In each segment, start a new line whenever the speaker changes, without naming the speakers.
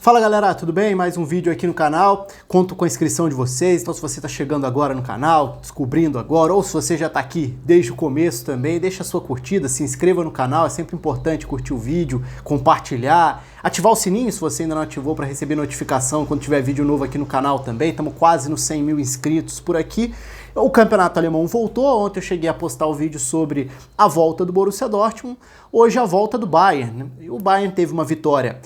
Fala galera, tudo bem? Mais um vídeo aqui no canal, conto com a inscrição de vocês, então se você está chegando agora no canal, descobrindo agora, ou se você já está aqui desde o começo também, deixa a sua curtida, se inscreva no canal, é sempre importante curtir o vídeo, compartilhar, ativar o sininho se você ainda não ativou para receber notificação quando tiver vídeo novo aqui no canal também, estamos quase nos 100 mil inscritos por aqui. O campeonato alemão voltou, ontem eu cheguei a postar o vídeo sobre a volta do Borussia Dortmund, hoje a volta do Bayern, né? O Bayern teve uma vitória,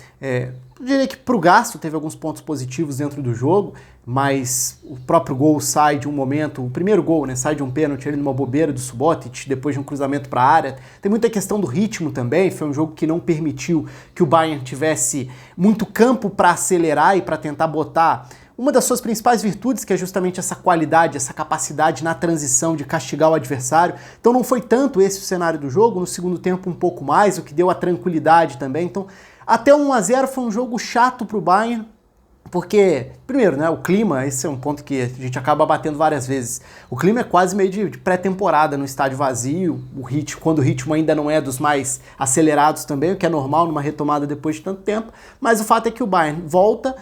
eu diria que para o gasto teve alguns pontos positivos dentro do jogo, mas o próprio gol sai de um momento, o primeiro gol, né, sai de um pênalti ali numa bobeira do Subotic, depois de um cruzamento para a área. Tem muita questão do ritmo também, foi um jogo que não permitiu que o Bayern tivesse muito campo para acelerar e para tentar botar uma das suas principais virtudes, que é justamente essa qualidade, essa capacidade na transição de castigar o adversário. Então não foi tanto esse o cenário do jogo, no segundo tempo um pouco mais, o que deu a tranquilidade também. Então até 1-0 foi um jogo chato para o Bayern, porque, primeiro, né, o clima, esse é um ponto que a gente acaba batendo várias vezes, o clima é quase meio de pré-temporada no estádio vazio, quando o ritmo ainda não é dos mais acelerados também, o que é normal numa retomada depois de tanto tempo, mas o fato é que o Bayern volta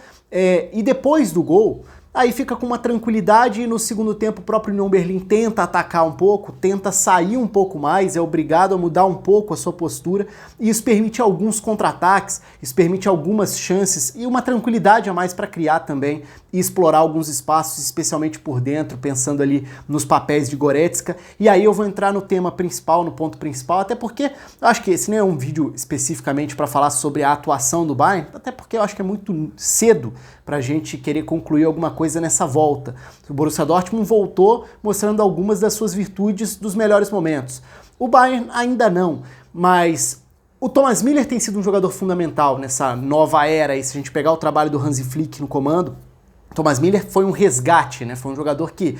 e depois do gol, aí fica com uma tranquilidade e no segundo tempo o próprio Union Berlin tenta atacar um pouco, tenta sair um pouco mais, é obrigado a mudar um pouco a sua postura e isso permite alguns contra-ataques, isso permite algumas chances e uma tranquilidade a mais para criar também e explorar alguns espaços, especialmente por dentro, pensando ali nos papéis de Goretzka. E aí eu vou entrar no tema principal, no ponto principal, até porque eu acho que esse não é um vídeo especificamente para falar sobre a atuação do Bayern, até porque eu acho que é muito cedo para a gente querer concluir alguma coisa nessa volta. O Borussia Dortmund voltou mostrando algumas das suas virtudes dos melhores momentos. O Bayern ainda não, mas o Thomas Müller tem sido um jogador fundamental nessa nova era, e se a gente pegar o trabalho do Hansi Flick no comando, Thomas Müller foi um resgate, né? Foi um jogador que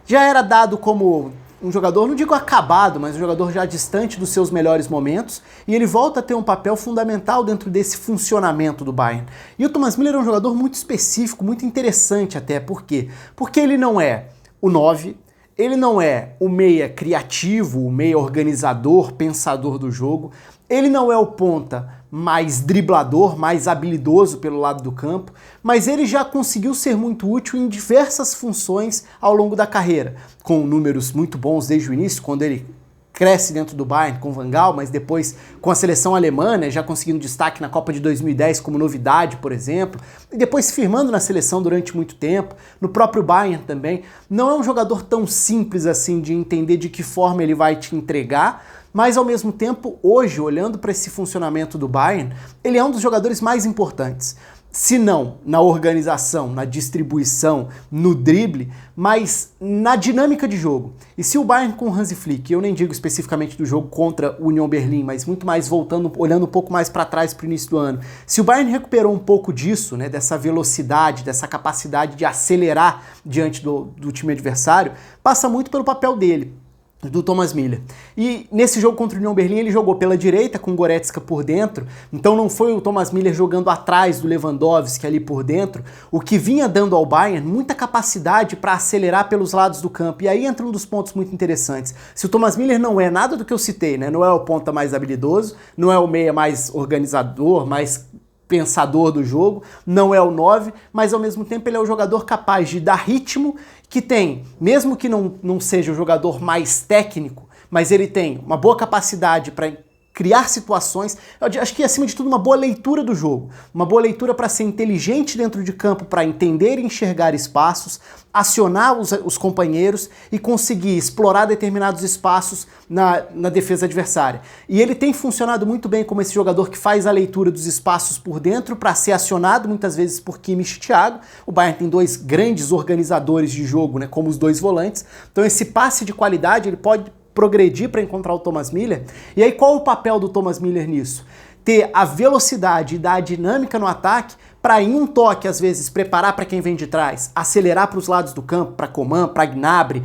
já era dado como um jogador, não digo acabado, mas um jogador já distante dos seus melhores momentos, e ele volta a ter um papel fundamental dentro desse funcionamento do Bayern. E o Thomas Müller é um jogador muito específico, muito interessante até, por quê? Porque ele não é o 9, ele não é o meia criativo, o meia organizador, pensador do jogo, ele não é o ponta mais driblador, mais habilidoso pelo lado do campo, mas ele já conseguiu ser muito útil em diversas funções ao longo da carreira, com números muito bons desde o início, quando ele cresce dentro do Bayern com o Van Gaal, mas depois com a seleção alemã, né, já conseguindo destaque na Copa de 2010 como novidade, por exemplo, e depois se firmando na seleção durante muito tempo, no próprio Bayern também. Não é um jogador tão simples assim de entender de que forma ele vai te entregar, mas ao mesmo tempo, hoje, olhando para esse funcionamento do Bayern, ele é um dos jogadores mais importantes. Se não na organização, na distribuição, no drible, mas na dinâmica de jogo. E se o Bayern com o Hansi Flick, eu nem digo especificamente do jogo contra o Union Berlin, mas muito mais voltando, olhando um pouco mais para trás para o início do ano, se o Bayern recuperou um pouco disso, né, dessa velocidade, dessa capacidade de acelerar diante do time adversário, passa muito pelo papel dele, do Thomas Müller. E nesse jogo contra o Union Berlin ele jogou pela direita com o Goretzka por dentro, então não foi o Thomas Müller jogando atrás do Lewandowski ali por dentro, o que vinha dando ao Bayern muita capacidade para acelerar pelos lados do campo. E aí entra um dos pontos muito interessantes. Se o Thomas Müller não é nada do que eu citei, né? Não é o ponta mais habilidoso, não é o meia mais organizador, mais pensador do jogo, não é o 9, mas ao mesmo tempo ele é o jogador capaz de dar ritmo, que tem, mesmo que não seja o jogador mais técnico, mas ele tem uma boa capacidade para criar situações, eu acho que acima de tudo uma boa leitura do jogo, uma boa leitura para ser inteligente dentro de campo, para entender e enxergar espaços, acionar os companheiros e conseguir explorar determinados espaços na defesa adversária. E ele tem funcionado muito bem como esse jogador que faz a leitura dos espaços por dentro para ser acionado muitas vezes por Kimmich e Thiago. O Bayern tem dois grandes organizadores de jogo, né, como os dois volantes, então esse passe de qualidade ele pode progredir para encontrar o Thomas Müller. E aí qual o papel do Thomas Müller nisso? Ter a velocidade e dar a dinâmica no ataque para em um toque às vezes preparar para quem vem de trás, acelerar para os lados do campo, para Coman, para Gnabry,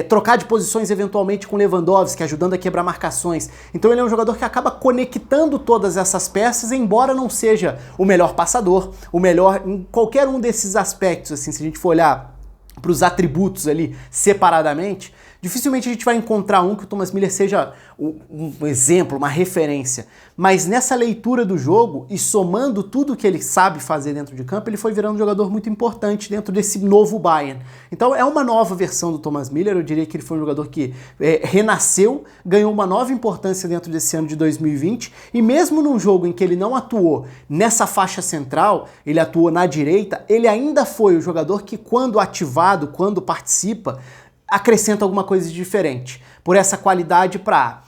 trocar de posições eventualmente com Lewandowski, ajudando a quebrar marcações. Então ele é um jogador que acaba conectando todas essas peças, embora não seja o melhor passador, o melhor em qualquer um desses aspectos, assim, se a gente for olhar para os atributos ali separadamente, Dificilmente a gente vai encontrar um que o Thomas Müller seja um exemplo, uma referência, mas nessa leitura do jogo e somando tudo que ele sabe fazer dentro de campo, ele foi virando um jogador muito importante dentro desse novo Bayern. Então é uma nova versão do Thomas Müller, eu diria que ele foi um jogador que renasceu, ganhou uma nova importância dentro desse ano de 2020, e mesmo num jogo em que ele não atuou nessa faixa central, ele atuou na direita, ele ainda foi o jogador que, quando ativado, quando participa, acrescenta alguma coisa de diferente, por essa qualidade para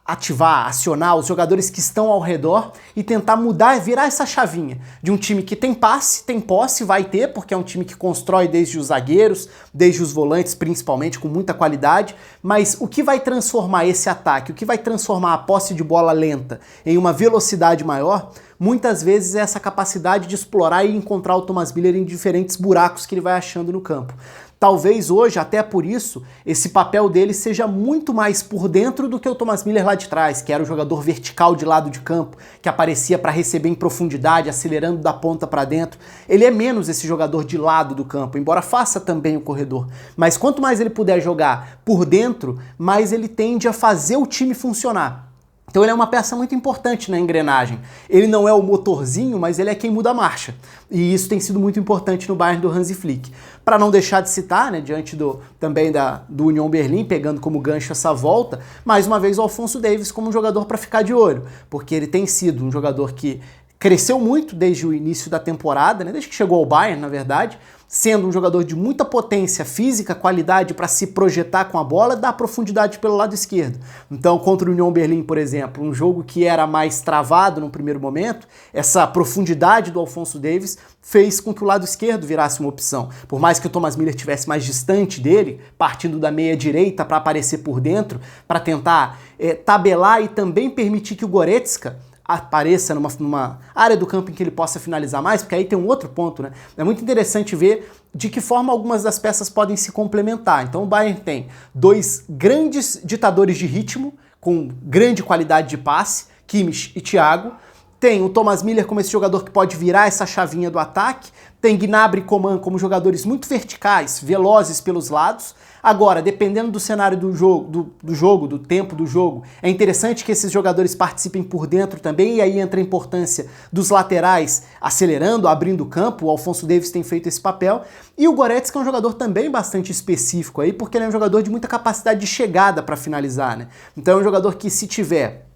ativar, acionar os jogadores que estão ao redor e tentar mudar, virar essa chavinha de um time que tem passe, tem posse, vai ter, porque é um time que constrói desde os zagueiros, desde os volantes principalmente, com muita qualidade, mas o que vai transformar esse ataque, o que vai transformar a posse de bola lenta em uma velocidade maior, muitas vezes é essa capacidade de explorar e encontrar o Thomas Müller em diferentes buracos que ele vai achando no campo. Talvez hoje, até por isso, esse papel dele seja muito mais por dentro do que o Thomas Müller lá de trás, que era o jogador vertical de lado de campo, que aparecia para receber em profundidade, acelerando da ponta para dentro. Ele é menos esse jogador de lado do campo, embora faça também o corredor. Mas quanto mais ele puder jogar por dentro, mais ele tende a fazer o time funcionar. Então ele é uma peça muito importante na engrenagem. Ele não é o motorzinho, mas ele é quem muda a marcha. E isso tem sido muito importante no Bayern do Hansi Flick. Para não deixar de citar, né, diante também do Union Berlin, pegando como gancho essa volta, mais uma vez o Alphonso Davies como um jogador para ficar de olho, porque ele tem sido um jogador que cresceu muito desde o início da temporada, né, desde que chegou ao Bayern, na verdade, sendo um jogador de muita potência física, qualidade para se projetar com a bola, dá profundidade pelo lado esquerdo. Então, contra o Union Berlin, por exemplo, um jogo que era mais travado no primeiro momento, essa profundidade do Alphonso Davies fez com que o lado esquerdo virasse uma opção. Por mais que o Thomas Müller estivesse mais distante dele, partindo da meia direita para aparecer por dentro, para tentar tabelar e também permitir que o Goretzka apareça numa área do campo em que ele possa finalizar mais, porque aí tem um outro ponto, né? É muito interessante ver de que forma algumas das peças podem se complementar. Então o Bayern tem dois grandes ditadores de ritmo, com grande qualidade de passe, Kimmich e Thiago. Tem o Thomas Müller como esse jogador que pode virar essa chavinha do ataque. Tem Gnabry e Coman como jogadores muito verticais, velozes pelos lados. Agora, dependendo do cenário do jogo, do tempo do jogo, é interessante que esses jogadores participem por dentro também, e aí entra a importância dos laterais acelerando, abrindo o campo. O Alphonso Davies tem feito esse papel. E o Goretzka é um jogador também bastante específico aí, porque ele é um jogador de muita capacidade de chegada para finalizar, né? Então é um jogador que, se tiver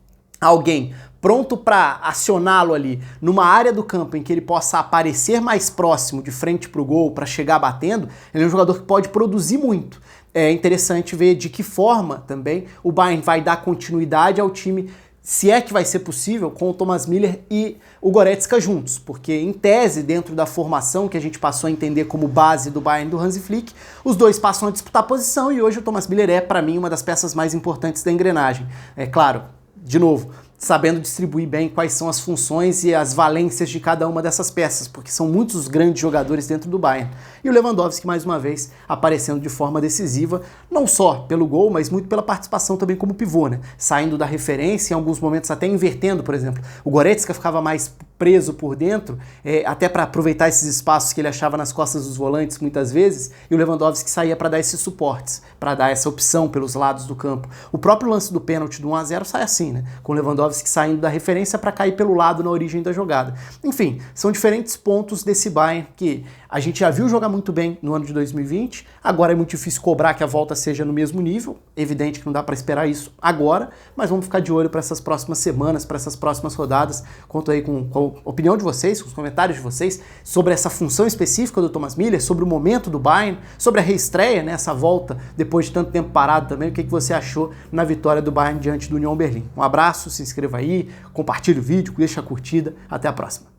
alguém pronto para acioná-lo ali numa área do campo em que ele possa aparecer mais próximo de frente para o gol, para chegar batendo, ele é um jogador que pode produzir muito. É interessante ver de que forma também o Bayern vai dar continuidade ao time, se é que vai ser possível, com o Thomas Müller e o Goretzka juntos, porque em tese, dentro da formação que a gente passou a entender como base do Bayern do Hansi Flick, os dois passam a disputar posição, e hoje o Thomas Müller é, para mim, uma das peças mais importantes da engrenagem. É claro, de novo, sabendo distribuir bem quais são as funções e as valências de cada uma dessas peças, porque são muitos os grandes jogadores dentro do Bayern. E o Lewandowski, mais uma vez, aparecendo de forma decisiva, não só pelo gol, mas muito pela participação também como pivô, né? Saindo da referência, em alguns momentos até invertendo, por exemplo. O Goretzka ficava mais preso por dentro, até para aproveitar esses espaços que ele achava nas costas dos volantes muitas vezes, e o Lewandowski saía para dar esses suportes, para dar essa opção pelos lados do campo. O próprio lance do pênalti do 1-0 sai assim, né? Com o Lewandowski saindo da referência para cair pelo lado na origem da jogada. Enfim, são diferentes pontos desse Bayern que a gente já viu jogar muito bem no ano de 2020, agora é muito difícil cobrar que a volta seja no mesmo nível, evidente que não dá para esperar isso agora, mas vamos ficar de olho para essas próximas semanas, para essas próximas rodadas. Conto aí com a opinião de vocês, com os comentários de vocês, sobre essa função específica do Thomas Müller, sobre o momento do Bayern, sobre a reestreia, né, essa volta depois de tanto tempo parado também, o que você achou na vitória do Bayern diante do Union Berlin. Um abraço, se inscreva aí, compartilhe o vídeo, deixa a curtida, até a próxima.